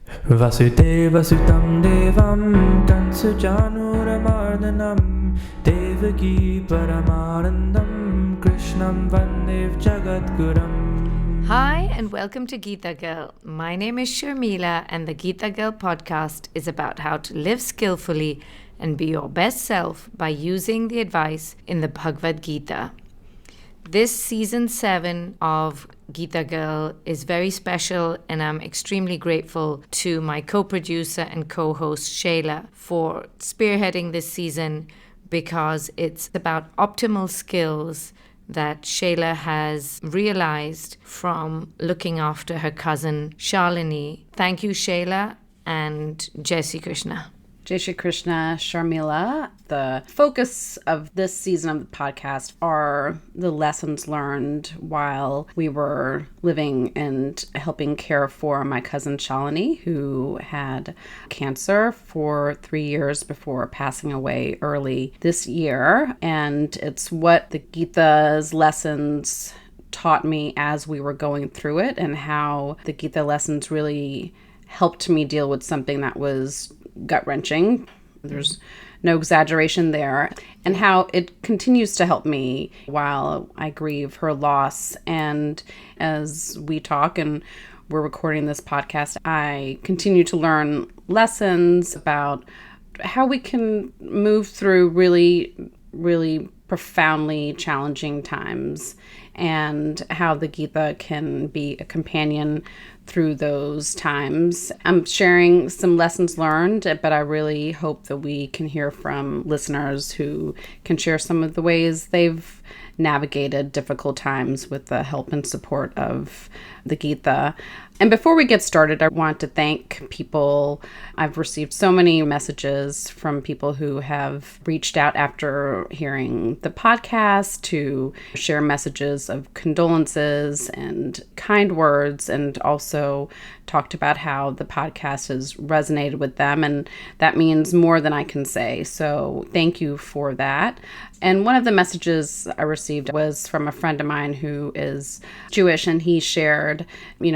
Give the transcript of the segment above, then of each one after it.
Vasudevasutam devam Kansujanuramardanam Devaki Paramanandam Krishnam Vandev Jagadguram. Hi and welcome to Geeta Girl. My name is Sharmila and the Geeta Girl podcast is about how to live skillfully and be your best self by using the advice in the Bhagavad Gita. This season 7 of Geeta Girl is very special, and I'm extremely grateful to my co-producer and co-host Shayla for spearheading this season, because it's about optimal skills that Shayla has realized from looking after her cousin Shalini. Thank you, Shayla, and Jai Shri Krishna. Jai Shri Krishna, Sharmila. The focus of this season of the podcast are the lessons learned while we were living and helping care for my cousin Shalini, who had cancer for 3 years before passing away early this year. And it's what the Gita's lessons taught me as we were going through it, and how the Gita lessons really helped me deal with something that was gut-wrenching. There's no exaggeration there. And how it continues to help me while I grieve her loss. And as we talk and we're recording this podcast, I continue to learn lessons about how we can move through really, really profoundly challenging times, and how the Gita can be a companion through those times. I'm sharing some lessons learned, but I really hope that we can hear from listeners who can share some of the ways they've navigated difficult times with the help and support of the Gita. And before we get started, I want to thank people. I've received so many messages from people who have reached out after hearing the podcast to share messages of condolences and kind words, and also talked about how the podcast has resonated with them. And that means more than I can say. So thank you for that. And one of the messages I received was from a friend of mine who is Jewish, and he shared,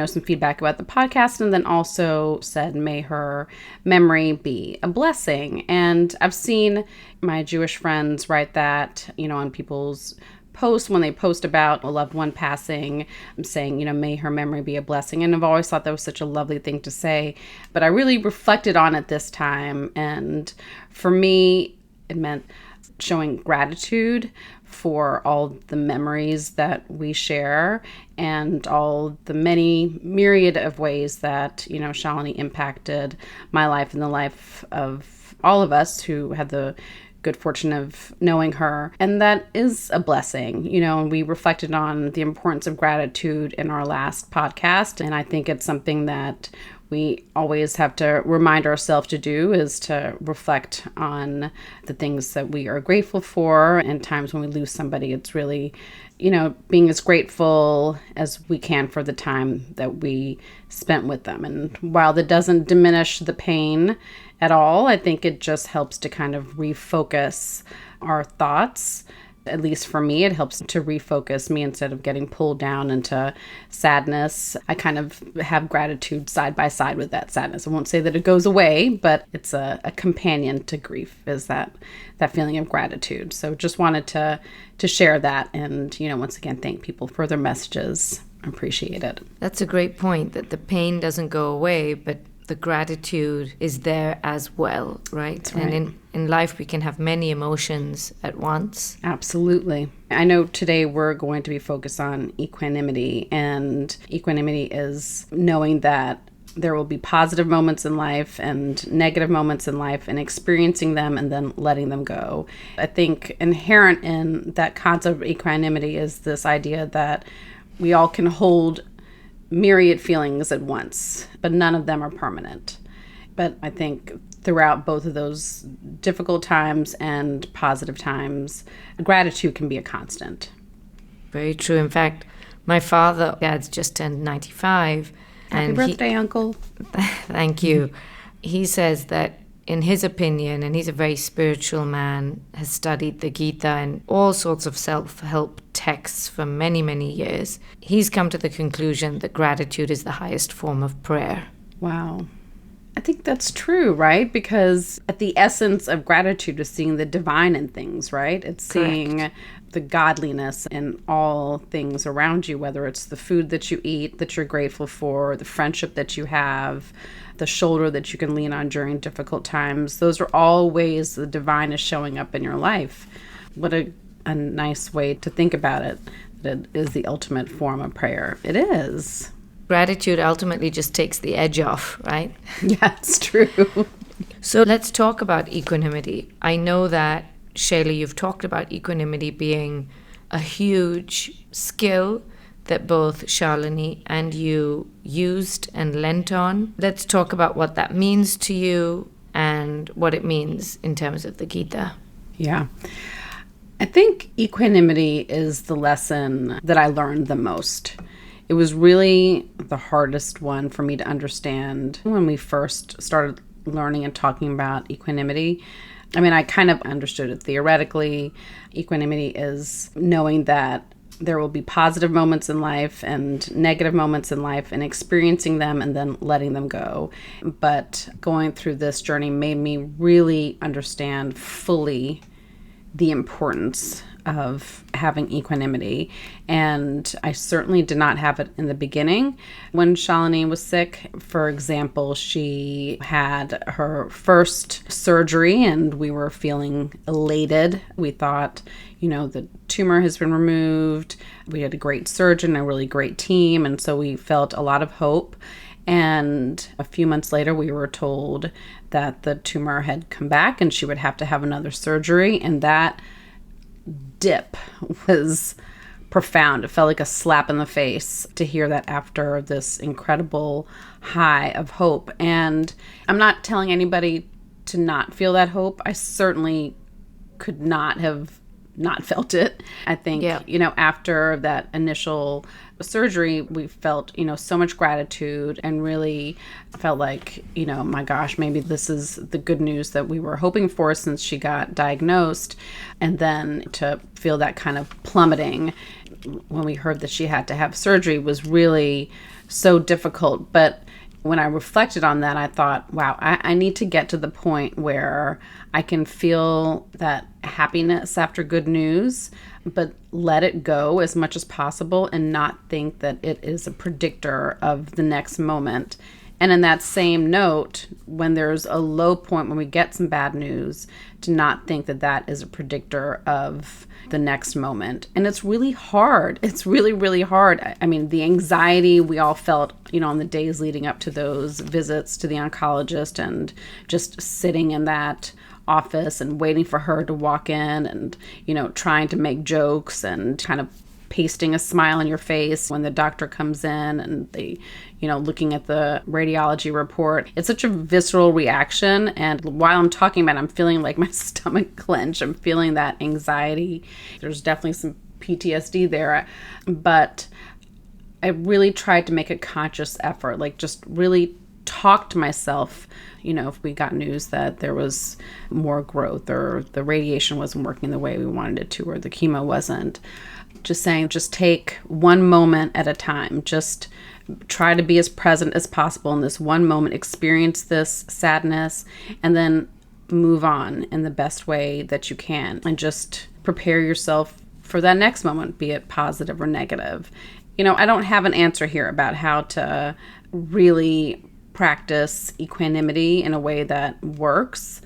some feedback about the podcast, and then also said, may her memory be a blessing. And I've seen my Jewish friends write that, on people's posts when they post about a loved one passing, saying, may her memory be a blessing. And I've always thought that was such a lovely thing to say, but I really reflected on it this time. And for me, it meant showing gratitude for all the memories that we share and all the many myriad of ways that, Shalini impacted my life and the life of all of us who had the good fortune of knowing her. And that is a blessing, and we reflected on the importance of gratitude in our last podcast. And I think it's something that we always have to remind ourselves to do, is to reflect on the things that we are grateful for. And times when we lose somebody, it's really, being as grateful as we can for the time that we spent with them. And while that doesn't diminish the pain at all, I think it just helps to kind of refocus our thoughts. At least for me, it helps to refocus me instead of getting pulled down into sadness. I kind of have gratitude side by side with that sadness. I won't say that it goes away, but it's a companion to grief, is that feeling of gratitude. So just wanted to share that, and, once again, thank people for their messages. I appreciate it. That's a great point, that the pain doesn't go away, but the gratitude is there as well, right? That's right. And in life, we can have many emotions at once. Absolutely. I know today we're going to be focused on equanimity, and equanimity is knowing that there will be positive moments in life and negative moments in life, and experiencing them and then letting them go. I think inherent in that concept of equanimity is this idea that we all can hold myriad feelings at once, but none of them are permanent. But I think throughout both of those difficult times and positive times, gratitude can be a constant. Very true. In fact, my dad's just turned 95. Happy birthday, Uncle. Thank you. He says that, in his opinion, and he's a very spiritual man, has studied the Gita and all sorts of self-help texts for many, many years. He's come to the conclusion that gratitude is the highest form of prayer. Wow. I think that's true, right? Because at the essence of gratitude is seeing the divine in things, right? It's seeing the godliness in all things around you, whether it's the food that you eat that you're grateful for, the friendship that you have, the shoulder that you can lean on during difficult times. Those are all ways the divine is showing up in your life. What a nice way to think about it. That it is the ultimate form of prayer. It is. Gratitude ultimately just takes the edge off, right? Yeah, it's true. So let's talk about equanimity. I know that, Shayla, you've talked about equanimity being a huge skill that both Shalini and you used and lent on. Let's talk about what that means to you and what it means in terms of the Geeta. Yeah. I think equanimity is the lesson that I learned the most. It was really the hardest one for me to understand when we first started learning and talking about equanimity. I mean, I kind of understood it theoretically. Equanimity is knowing that there will be positive moments in life and negative moments in life and experiencing them and then letting them go. But going through this journey made me really understand fully the importance of having equanimity. And I certainly did not have it in the beginning. When Shalini was sick, for example, she had her first surgery and we were feeling elated. We thought, the tumor has been removed. We had a great surgeon, a really great team. And so we felt a lot of hope. And a few months later, we were told that the tumor had come back and she would have to have another surgery. And that dip was profound. It felt like a slap in the face to hear that after this incredible high of hope. And I'm not telling anybody to not feel that hope. I certainly could not have not felt it. I think, after that initial surgery, we felt, so much gratitude and really felt like, my gosh, maybe this is the good news that we were hoping for since she got diagnosed. And then to feel that kind of plummeting when we heard that she had to have surgery was really so difficult. But when I reflected on that, I thought, wow, I need to get to the point where I can feel that happiness after good news, but let it go as much as possible and not think that it is a predictor of the next moment. And in that same note, when there's a low point, when we get some bad news, to not think that that is a predictor of the next moment. And it's really hard. It's really, really hard. I mean, the anxiety we all felt, on the days leading up to those visits to the oncologist and just sitting in that office and waiting for her to walk in and, trying to make jokes and kind of pasting a smile on your face when the doctor comes in and they, looking at the radiology report. It's such a visceral reaction. And while I'm talking about it, I'm feeling like my stomach clench. I'm feeling that anxiety. There's definitely some PTSD there. But I really tried to make a conscious effort, like just really talk to myself, if we got news that there was more growth or the radiation wasn't working the way we wanted it to or the chemo wasn't. Just saying, just take one moment at a time. Just try to be as present as possible in this one moment, experience this sadness, and then move on in the best way that you can. And just prepare yourself for that next moment, be it positive or negative. I don't have an answer here about how to really practice equanimity in a way that works.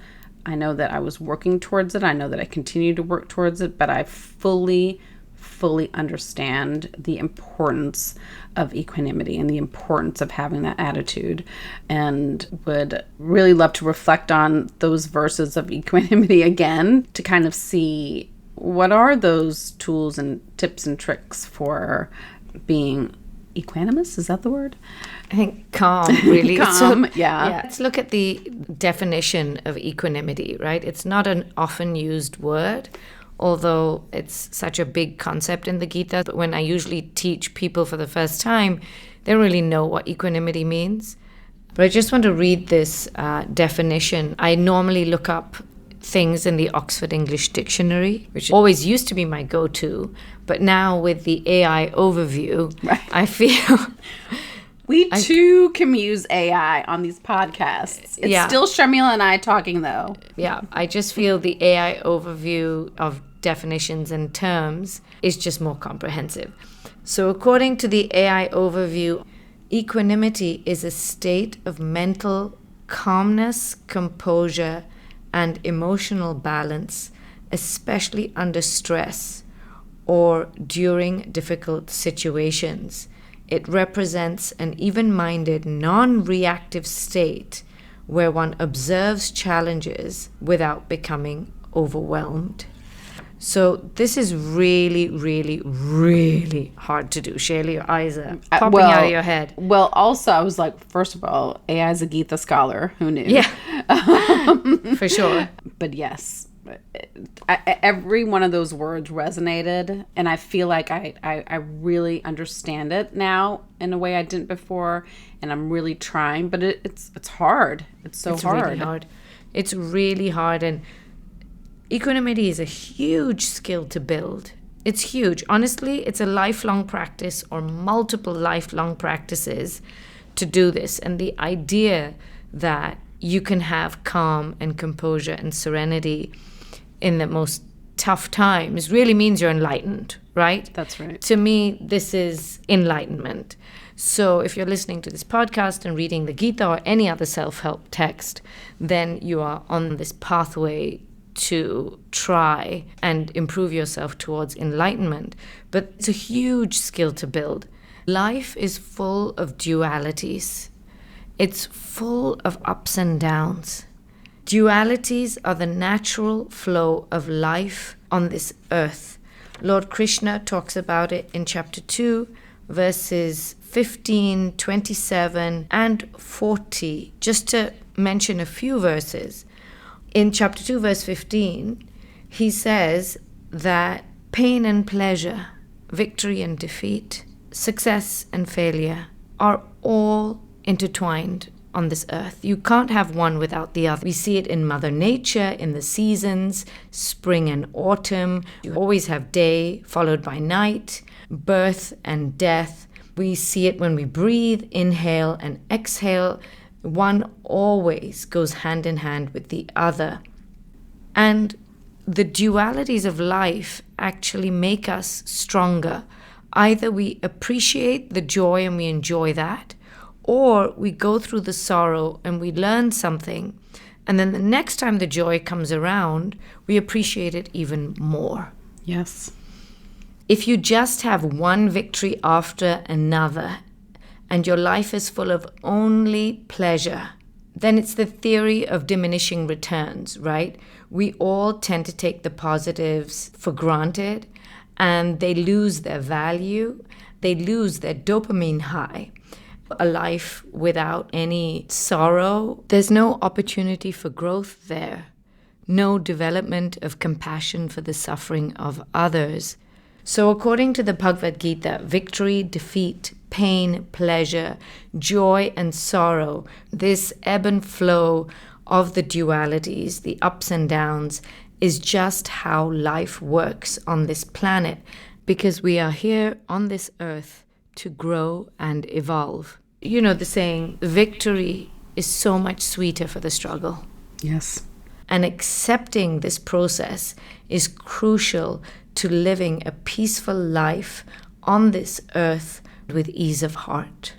I know that I was working towards it. I know that I continue to work towards it, but I fully understand the importance of equanimity and the importance of having that attitude, and would really love to reflect on those verses of equanimity again to kind of see what are those tools and tips and tricks for being equanimous. Is that the word? I think calm, really. Calm, yeah. Let's look at the definition of equanimity, right? It's not an often used word, although it's such a big concept in the Geeta. But when I usually teach people for the first time, they don't really know what equanimity means. But I just want to read this definition. I normally look up things in the Oxford English Dictionary, which always used to be my go-to. But now with the AI overview, right, I feel We too can use AI on these podcasts. It's still Sharmila and I talking, though. Yeah, I just feel the AI overview of definitions and terms is just more comprehensive. So according to the AI overview, equanimity is a state of mental calmness, composure, and emotional balance, especially under stress or during difficult situations. It represents an even-minded, non-reactive state where one observes challenges without becoming overwhelmed. So this is really, really, really hard to do. Shayla, your eyes are popping out of your head. Well, also, I was like, first of all, AI is a Geeta scholar. Who knew? Yeah, for sure. But yes, every one of those words resonated, and I feel like I really understand it now in a way I didn't before, and I'm really trying, but it's hard. It's hard. Really hard. It's really hard, and equanimity is a huge skill to build. It's huge. Honestly, it's a lifelong practice or multiple lifelong practices to do this, and the idea that you can have calm and composure and serenity in the most tough times really means you're enlightened, right? That's right. To me, this is enlightenment. So if you're listening to this podcast and reading the Geeta or any other self-help text, then you are on this pathway to try and improve yourself towards enlightenment. But it's a huge skill to build. Life is full of dualities. It's full of ups and downs. Dualities are the natural flow of life on this earth. Lord Krishna talks about it in chapter 2, verses 15, 27, and 40, just to mention a few verses. In chapter 2, verse 15, he says that pain and pleasure, victory and defeat, success and failure are all intertwined on this earth. You can't have one without the other. We see it in Mother Nature, in the seasons, spring and autumn. You always have day followed by night, birth and death. We see it when we breathe, inhale and exhale. One always goes hand in hand with the other. And the dualities of life actually make us stronger. Either we appreciate the joy and we enjoy that, or we go through the sorrow and we learn something, and then the next time the joy comes around, we appreciate it even more. Yes. If you just have one victory after another, and your life is full of only pleasure, then it's the theory of diminishing returns, right? We all tend to take the positives for granted, and they lose their value, they lose their dopamine high. A life without any sorrow, there's no opportunity for growth there, no development of compassion for the suffering of others. So according to the Bhagavad Gita, victory, defeat, pain, pleasure, joy and sorrow, this ebb and flow of the dualities, the ups and downs, is just how life works on this planet, because we are here on this earth to grow and evolve. You know the saying, victory is so much sweeter for the struggle. Yes. And accepting this process is crucial to living a peaceful life on this earth with ease of heart.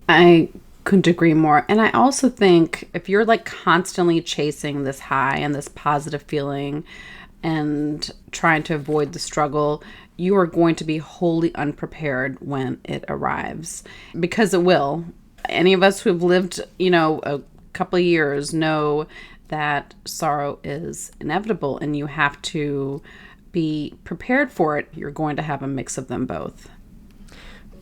I couldn't agree more. And I also think if you're like constantly chasing this high and this positive feeling and trying to avoid the struggle, you are going to be wholly unprepared when it arrives, because it will. Any of us who have lived, a couple of years know that sorrow is inevitable and you have to be prepared for it. You're going to have a mix of them both.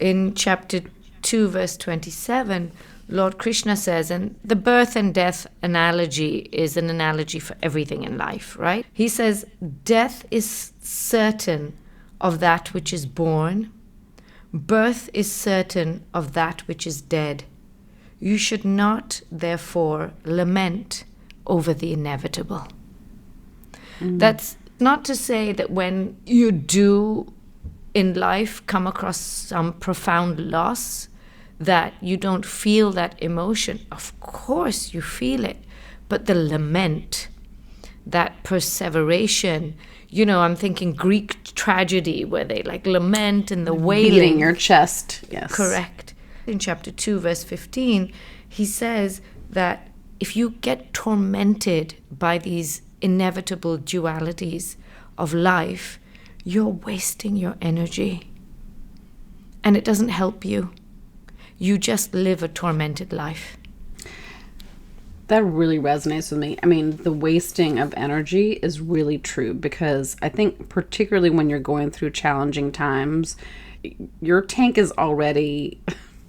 In chapter 2, verse 27, Lord Krishna says, and the birth and death analogy is an analogy for everything in life, right? He says, death is certain of that which is born. Birth is certain of that which is dead. You should not, therefore, lament over the inevitable. That's not to say that when you do in life come across some profound loss, that you don't feel that emotion. Of course you feel it, but the lament, that perseveration, I'm thinking Greek tragedy where they like lament and the wailing. Beating your chest, yes. Correct. In chapter 2, verse 15, he says that if you get tormented by these inevitable dualities of life, you're wasting your energy. And it doesn't help you. You just live a tormented life. That really resonates with me. I mean, the wasting of energy is really true, because I think particularly when you're going through challenging times, your tank is already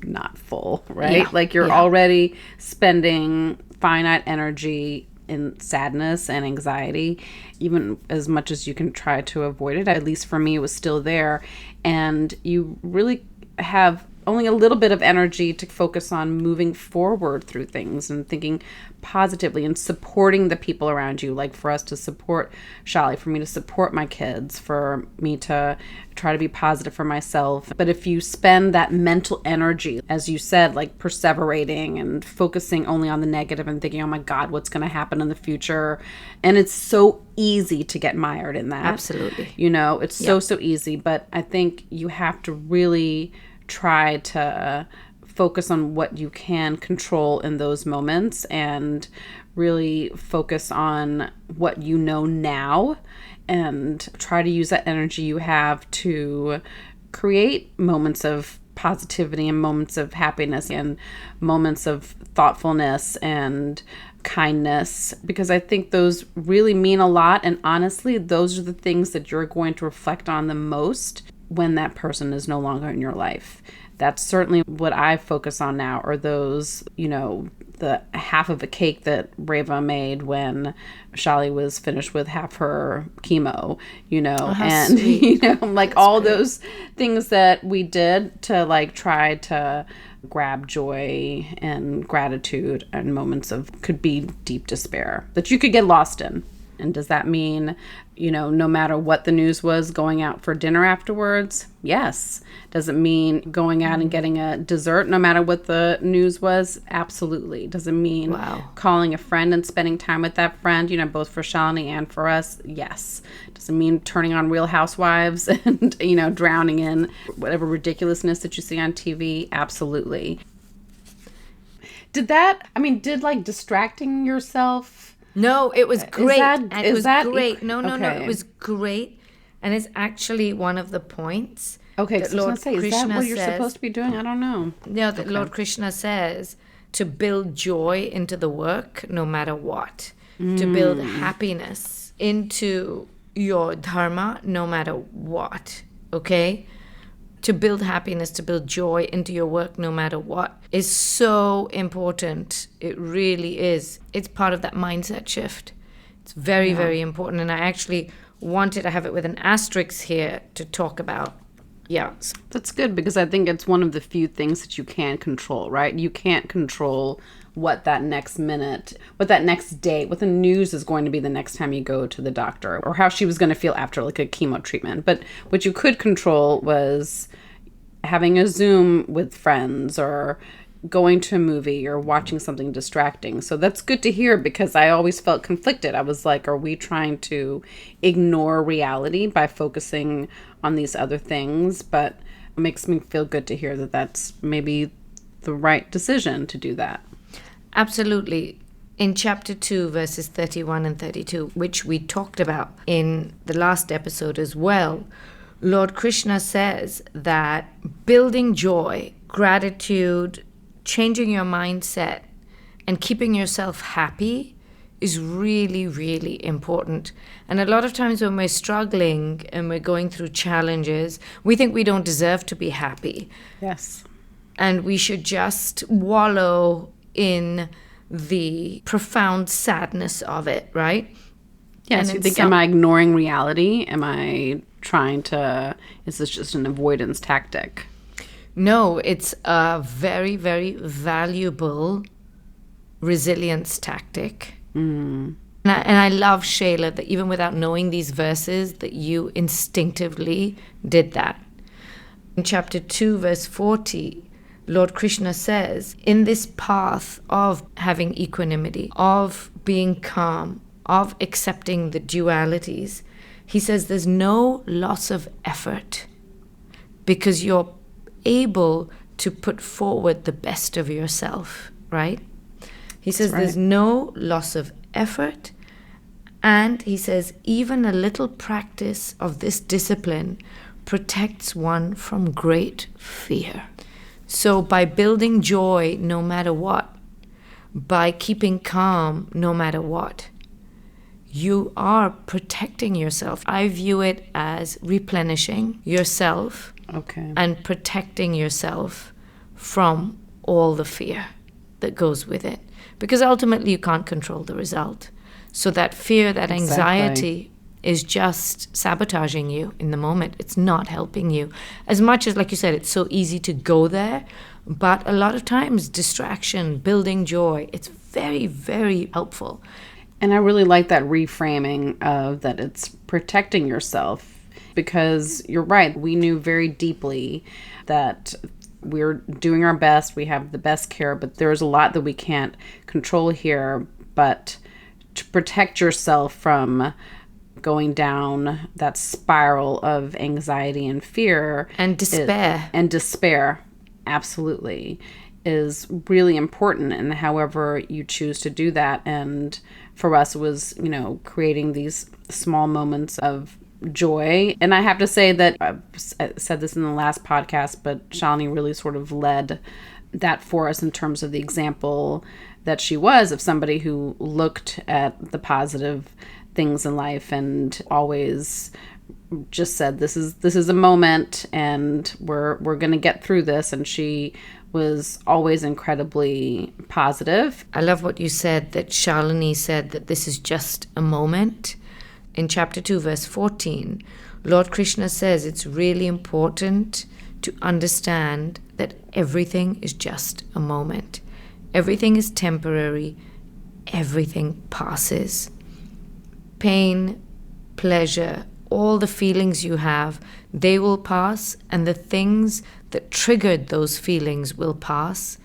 not full, right? Yeah. Like you're already spending finite energy in sadness and anxiety, even as much as you can try to avoid it. At least for me, it was still there. And you really have only a little bit of energy to focus on moving forward through things and thinking positively and supporting the people around you. Like for us to support Shali, for me to support my kids, for me to try to be positive for myself. But if you spend that mental energy, as you said, like perseverating and focusing only on the negative and thinking, oh my God, what's going to happen in the future? And it's so easy to get mired in that. Absolutely. It's so easy. But I think you have to really try to focus on what you can control in those moments and really focus on what you know now and try to use that energy you have to create moments of positivity and moments of happiness and moments of thoughtfulness and kindness, because I think those really mean a lot. And honestly, those are the things that you're going to reflect on the most when that person is no longer in your life. That's certainly what I focus on now, are those, the half of a cake that Reva made when Shali was finished with half her chemo, and, That's all great. those things that we did to try to grab joy and gratitude and moments of could be deep despair that you could get lost in. And does that mean, no matter what the news was, going out for dinner afterwards? Yes. Does it mean going out and getting a dessert no matter what the news was? Absolutely. Does it mean calling a friend and spending time with that friend, both for Shalini and for us? Yes. Does it mean turning on Real Housewives and, drowning in whatever ridiculousness that you see on TV? Absolutely. Did distracting yourself... No, it was great. It was great. No, okay. It was great. And it's actually one of the points. Okay, that so Lord I was going to say, is that what you're supposed to be doing? I don't know. No, that Lord Krishna says to build joy into the work no matter what. To build happiness into your dharma no matter what. Okay? To build happiness, to build joy into your work no matter what is so important. It really is. It's part of that mindset shift. It's very, very important. And I actually wanted to have it with an asterisk here to talk about. Yeah. That's good, because I think it's one of the few things that you can control, right? You can't control what that next minute, what that next day, what the news is going to be the next time you go to the doctor, or how she was going to feel after a chemo treatment. But what you could control was having a Zoom with friends or going to a movie or watching something distracting. So that's good to hear, because I always felt conflicted. I was like, are we trying to ignore reality by focusing on these other things? But it makes me feel good to hear that that's maybe the right decision to do that. Absolutely. In chapter 2, verses 31 and 32, which we talked about in the last episode as well, Lord Krishna says that building joy, gratitude, changing your mindset, and keeping yourself happy is really, really important. And a lot of times when we're struggling and we're going through challenges, we think we don't deserve to be happy. Yes. And we should just wallow in the profound sadness of it, right? Yes, you think, am I ignoring reality? Am I is this just an avoidance tactic? No, it's a very, very valuable resilience tactic. And I love, Shayla, that even without knowing these verses, that you instinctively did that. In chapter 2, verse 40, Lord Krishna says, in this path of having equanimity, of being calm, of accepting the dualities, he says there's no loss of effort because you're able to put forward the best of yourself, right? He says there's no loss of effort. And he says even a little practice of this discipline protects one from great fear. So by building joy no matter what, by keeping calm no matter what, you are protecting yourself. I view it as replenishing yourself and protecting yourself from all the fear that goes with it. Because ultimately you can't control the result. So that fear, that anxiety is just sabotaging you in the moment. It's not helping you. As much as, like you said, it's so easy to go there, but a lot of times distraction, building joy, it's very, very helpful. And I really like that reframing of that it's protecting yourself, because you're right. We knew very deeply that we're doing our best. We have the best care, but there's a lot that we can't control here. But to protect yourself from going down that spiral of anxiety and fear and despair, absolutely, is really important. And however you choose to do that. And for us, it was, creating these small moments of joy. And I have to say that I said this in the last podcast, but Shalini really sort of led that for us in terms of the example that she was of somebody who looked at the positive things in life and always just said, this is a moment and we're going to get through this. And she was always incredibly positive. I love what you said, that Shalini said that this is just a moment. In chapter 2, verse 14, Lord Krishna says it's really important to understand that everything is just a moment. Everything is temporary. Everything passes. Pain, pleasure, all the feelings you have, they will pass, and the things that triggered those feelings will pass.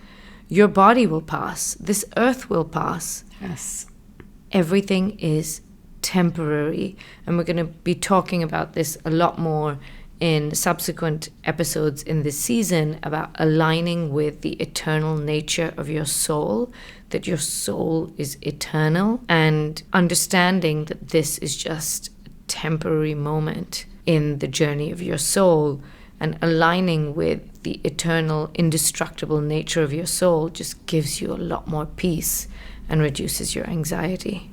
Your body will pass. This earth will pass. Yes. Everything is temporary. And we're going to be talking about this a lot more in subsequent episodes in this season, about aligning with the eternal nature of your soul, that your soul is eternal, and understanding that this is just a temporary moment in the journey of your soul, and aligning with the eternal, indestructible nature of your soul just gives you a lot more peace and reduces your anxiety.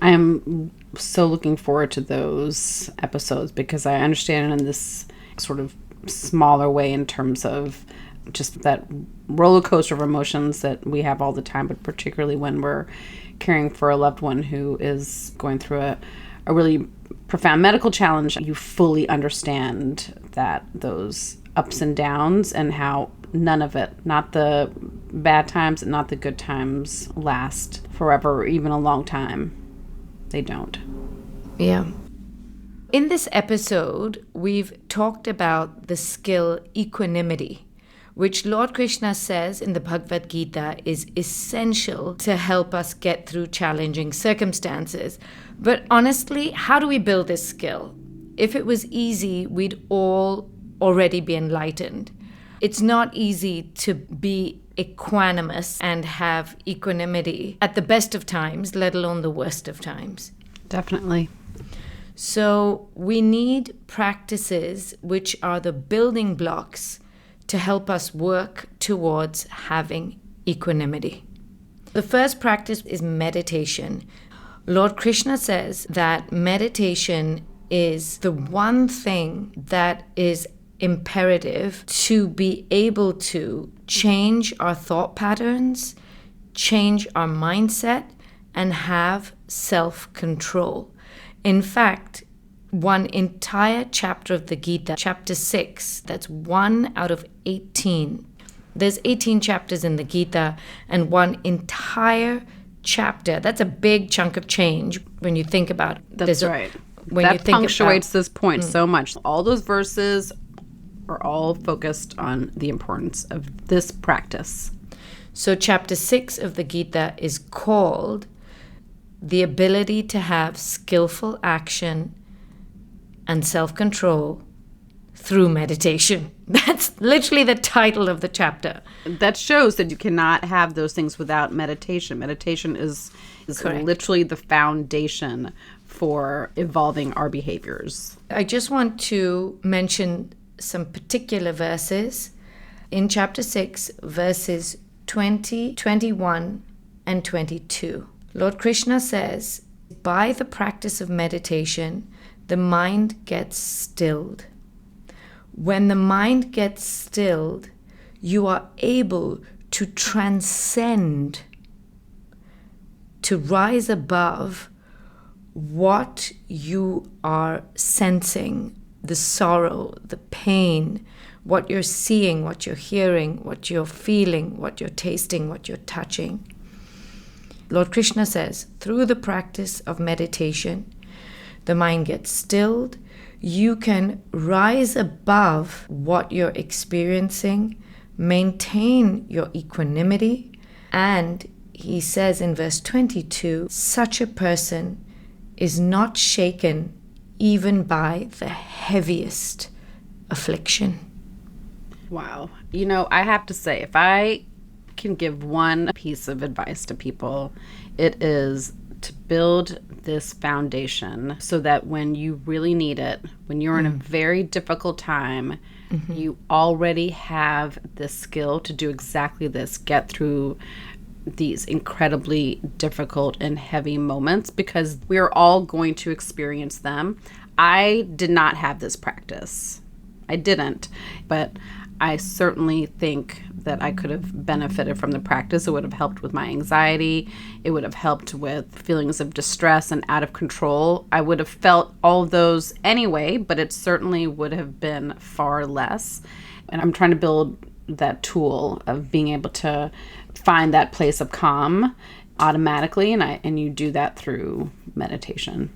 I am so looking forward to those episodes, because I understand it in this sort of smaller way in terms of just that roller coaster of emotions that we have all the time, but particularly when we're caring for a loved one who is going through a really profound medical challenge. You fully understand that those ups and downs, and how none of it, not the bad times and not the good times, last forever or even a long time. They don't. Yeah. In this episode, we've talked about the skill equanimity, which Lord Krishna says in the Bhagavad Gita is essential to help us get through challenging circumstances. But honestly, how do we build this skill? If it was easy, we'd all already be enlightened. It's not easy to be equanimous and have equanimity at the best of times, let alone the worst of times. Definitely. So we need practices which are the building blocks to help us work towards having equanimity. The first practice is meditation. Lord Krishna says that meditation is the one thing that is imperative to be able to change our thought patterns, change our mindset, and have self-control. In fact, one entire chapter of the Gita, chapter 6, that's 1 out of 18. There's 18 chapters in the Gita, and one entire chapter, that's a big chunk of change when you think about it. That's right. That punctuates this point so much. All those verses, are all focused on the importance of this practice. So chapter 6 of the Gita is called The Ability to Have Skillful Action and Self-Control Through Meditation. That's literally the title of the chapter. That shows that you cannot have those things without meditation. Meditation is Correct. literally the foundation for evolving our behaviors. I just want to mention some particular verses in chapter 6, verses 20, 21, and 22. Lord Krishna says, by the practice of meditation, the mind gets stilled. When the mind gets stilled, you are able to transcend, to rise above what you are sensing, the sorrow, the pain, what you're seeing, what you're hearing, what you're feeling, what you're tasting, what you're touching. Lord Krishna says, through the practice of meditation, the mind gets stilled. You can rise above what you're experiencing, maintain your equanimity, and he says in verse 22, such a person is not shaken even by the heaviest affliction. Wow. You know, I have to say, if I can give one piece of advice to people, it is to build this foundation so that when you really need it, when you're in a very difficult time, you already have the skill to do exactly this, get through these incredibly difficult and heavy moments, because we're all going to experience them. I did not have this practice. I didn't, but I certainly think that I could have benefited from the practice. It would have helped with my anxiety. It would have helped with feelings of distress and out of control. I would have felt all of those anyway, but it certainly would have been far less. And I'm trying to build that tool of being able to find that place of calm automatically, and you do that through meditation.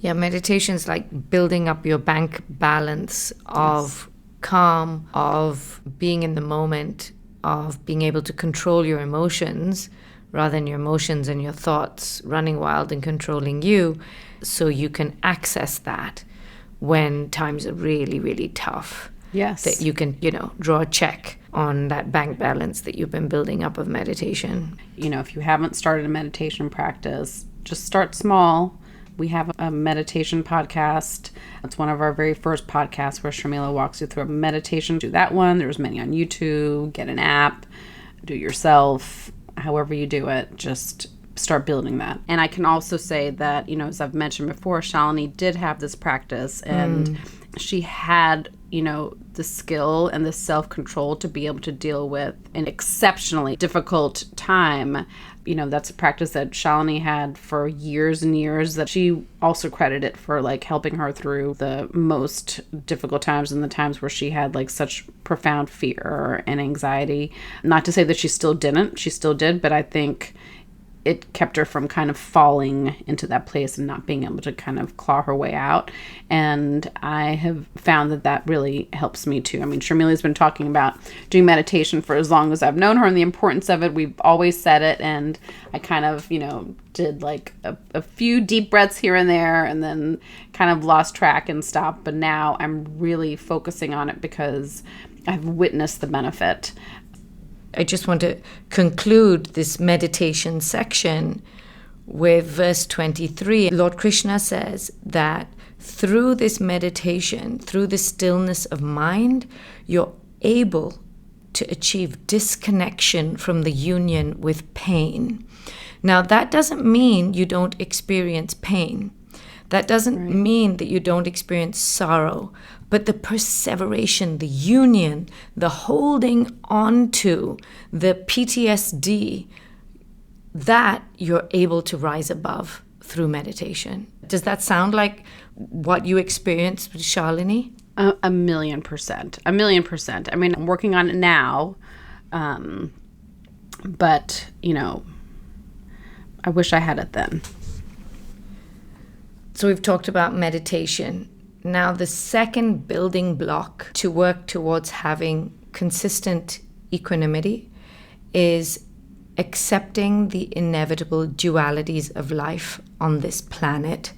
Yeah, meditation is like building up your bank balance of calm, of being in the moment, of being able to control your emotions rather than your emotions and your thoughts running wild and controlling you, so you can access that when times are really, really tough. Yes. That you can, draw a check on that bank balance that you've been building up of meditation. If you haven't started a meditation practice, just start small. We have a meditation podcast. It's one of our very first podcasts where Sharmila walks you through a meditation. Do that one. There's many on YouTube. Get an app. Do it yourself. However you do it, just start building that. And I can also say that, as I've mentioned before, Shalini did have this practice, and she had, the skill and the self-control to be able to deal with an exceptionally difficult time. That's a practice that Shalini had for years and years, that she also credited for helping her through the most difficult times and the times where she had such profound fear and anxiety. Not to say that she still did, but I think it kept her from kind of falling into that place and not being able to kind of claw her way out. And I have found that really helps me too. I mean, Sharmila's been talking about doing meditation for as long as I've known her and the importance of it. We've always said it. And I kind of, did a few deep breaths here and there, and then kind of lost track and stopped. But now I'm really focusing on it because I've witnessed the benefit. I just want to conclude this meditation section with verse 23. Lord Krishna says that through this meditation, through the stillness of mind, you're able to achieve disconnection from the union with pain. Now, that doesn't mean you don't experience pain. That doesn't mean that you don't experience sorrow, but the perseveration, the union, the holding on to, the PTSD, that you're able to rise above through meditation. Does that sound like what you experienced with Shalini? 1,000,000%. 1,000,000%. I mean, I'm working on it now, but, I wish I had it then. So we've talked about meditation. Now, the second building block to work towards having consistent equanimity is accepting the inevitable dualities of life on this planet.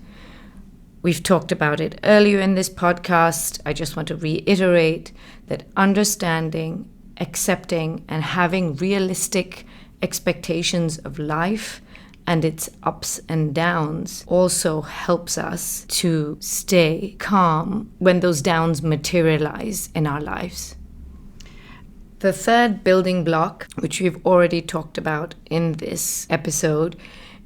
We've talked about it earlier in this podcast. I just want to reiterate that understanding, accepting, and having realistic expectations of life and its ups and downs also helps us to stay calm when those downs materialize in our lives. The third building block, which we've already talked about in this episode,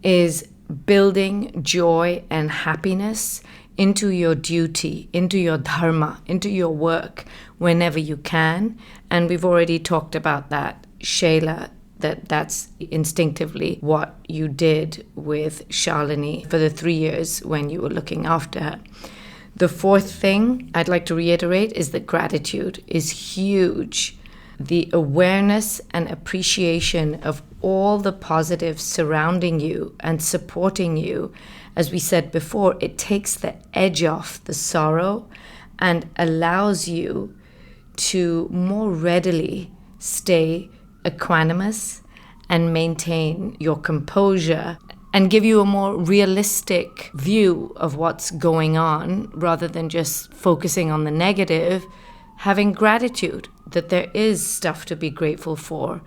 is building joy and happiness into your duty, into your dharma, into your work whenever you can. And we've already talked about that, Shayla, that's instinctively what you did with Shalini for the 3 years when you were looking after her. The fourth thing I'd like to reiterate is that gratitude is huge. The awareness and appreciation of all the positives surrounding you and supporting you. As we said before, it takes the edge off the sorrow and allows you to more readily stay equanimous and maintain your composure and give you a more realistic view of what's going on rather than just focusing on the negative, having gratitude that there is stuff to be grateful for,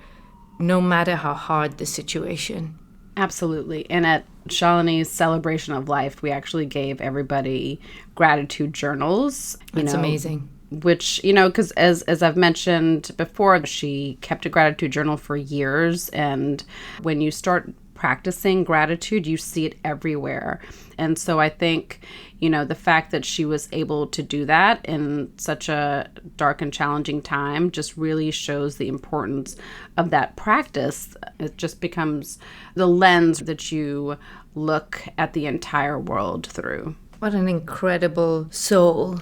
no matter how hard the situation. Absolutely. And at Shalini's celebration of life, we actually gave everybody gratitude journals. That's amazing. Which, because as I've mentioned before, she kept a gratitude journal for years. And when you start practicing gratitude, you see it everywhere. And so I think, the fact that she was able to do that in such a dark and challenging time just really shows the importance of that practice. It just becomes the lens that you look at the entire world through. What an incredible soul.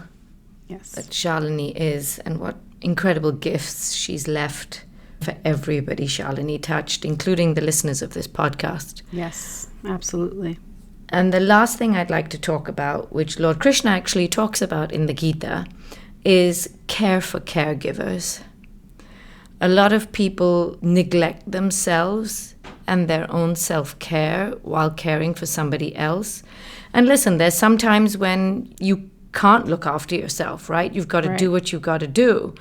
Yes. That Shalini is, and what incredible gifts she's left for everybody Shalini touched, including the listeners of this podcast. Yes, absolutely. And the last thing I'd like to talk about, which Lord Krishna actually talks about in the Geeta, is care for caregivers. A lot of people neglect themselves and their own self-care while caring for somebody else. And listen, there's sometimes when you can't look after yourself, right? You've got to do what you've got to do.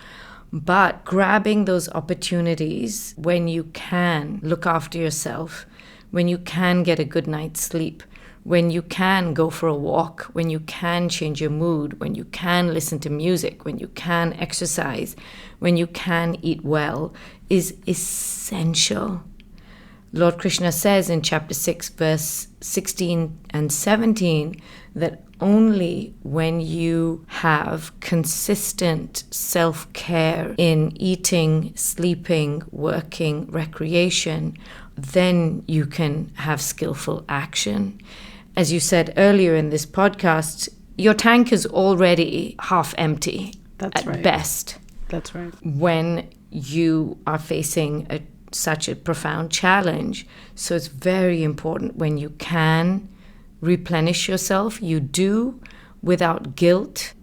But grabbing those opportunities when you can look after yourself, when you can get a good night's sleep, when you can go for a walk, when you can change your mood, when you can listen to music, when you can exercise, when you can eat well, is essential. Lord Krishna says in chapter 6, verse 16 and 17, that only when you have consistent self-care in eating, sleeping, working, recreation, then you can have skillful action. As you said earlier in this podcast, your tank is already half empty. That's right. At best. That's right. When you are facing such a profound challenge. So it's very important when you can replenish yourself, you do without guilt,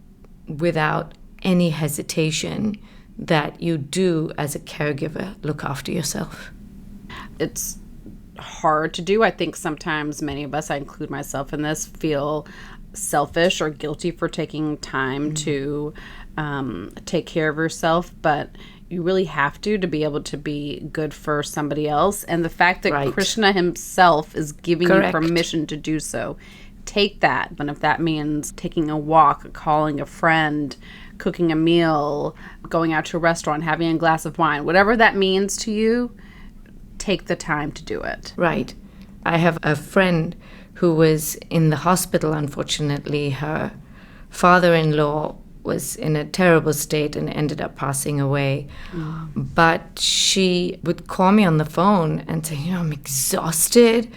without any hesitation, that you do as a caregiver look after yourself. It's hard to do. I think sometimes many of us, I include myself in this, feel selfish or guilty for taking time to take care of yourself, but you really have to be able to be good for somebody else. And the fact that Krishna himself is giving you permission to do so, take that. And if that means taking a walk, calling a friend, cooking a meal, going out to a restaurant, having a glass of wine, whatever that means to you, take the time to do it. Right. I have a friend who was in the hospital, unfortunately. Her father-in-law was in a terrible state and ended up passing away. But she would call me on the phone and say, I'm exhausted,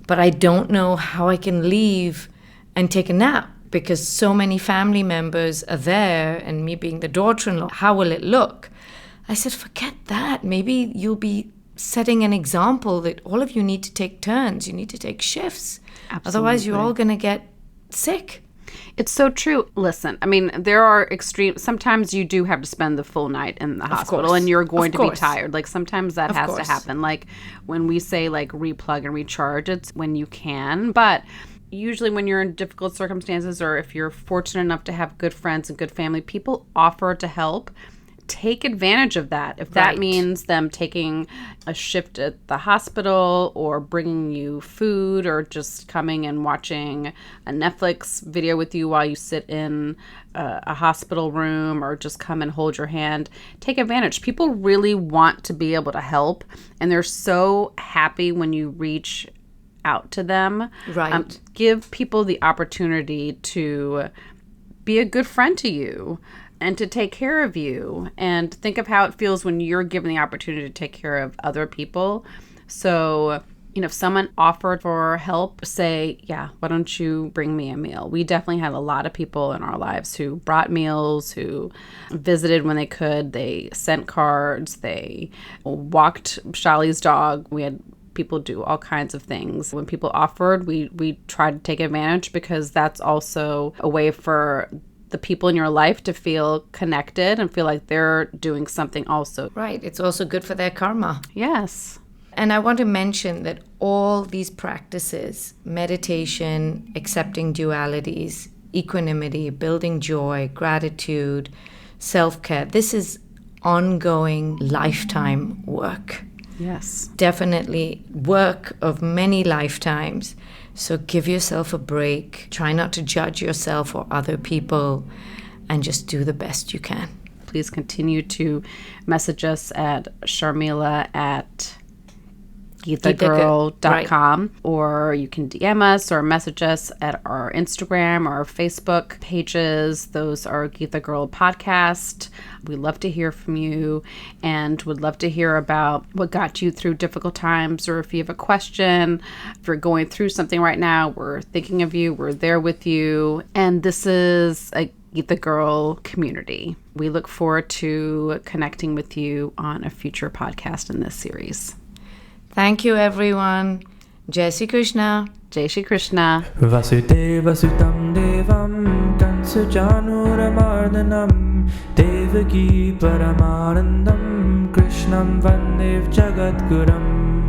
but I don't know how I can leave and take a nap because so many family members are there, and me being the daughter-in-law, how will it look? I said, forget that. Maybe you'll be setting an example that all of you need to take turns. You need to take shifts. Absolutely. Otherwise, you're all going to get sick. It's so true. Listen, I mean, there are extreme. Sometimes you do have to spend the full night in the hospital, course. and you're going Of to be course. tired. Like sometimes that has to course. happen. Like when we say like replug and recharge, it's when you can. But usually when you're in difficult circumstances, or if you're fortunate enough to have good friends and good family, people offer to help. Take advantage of that. If that Right. means them taking a shift at the hospital or bringing you food or just coming and watching a Netflix video with you while you sit in a hospital room, or just come and hold your hand, take advantage. People really want to be able to help, and they're so happy when you reach out to them. Right. Give people the opportunity to be a good friend to you and to take care of you, and think of how it feels when you're given the opportunity to take care of other people. So, if someone offered for help, say, yeah, why don't you bring me a meal? We definitely had a lot of people in our lives who brought meals, who visited when they could. They sent cards. They walked Shali's dog. We had people do all kinds of things. When people offered, we tried to take advantage, because that's also a way for the people in your life to feel connected and feel like they're doing something also. Right. It's also good for their karma. Yes. And I want to mention that all these practices, meditation, accepting dualities, equanimity, building joy, gratitude, self-care, this is ongoing lifetime work. Yes. Definitely work of many lifetimes. So give yourself a break. Try not to judge yourself or other people, and just do the best you can. Please continue to message us at Sharmila at geethagirl.com, or you can DM us or message us at our Instagram or our Facebook pages. Those are Geeta Girl Podcast. We love to hear from you, and would love to hear about what got you through difficult times, or if you have a question, if you're going through something right now, we're thinking of you, we're there with you. And this is a Geeta Girl community. We look forward to connecting with you on a future podcast in this series. Thank you, everyone. Jai Shri Krishna. Jai Shri Krishna. Vasudeva Sutam Devam Kansujanuramardanam Devaki Paramanandam Krishnam Vandev Jagadguram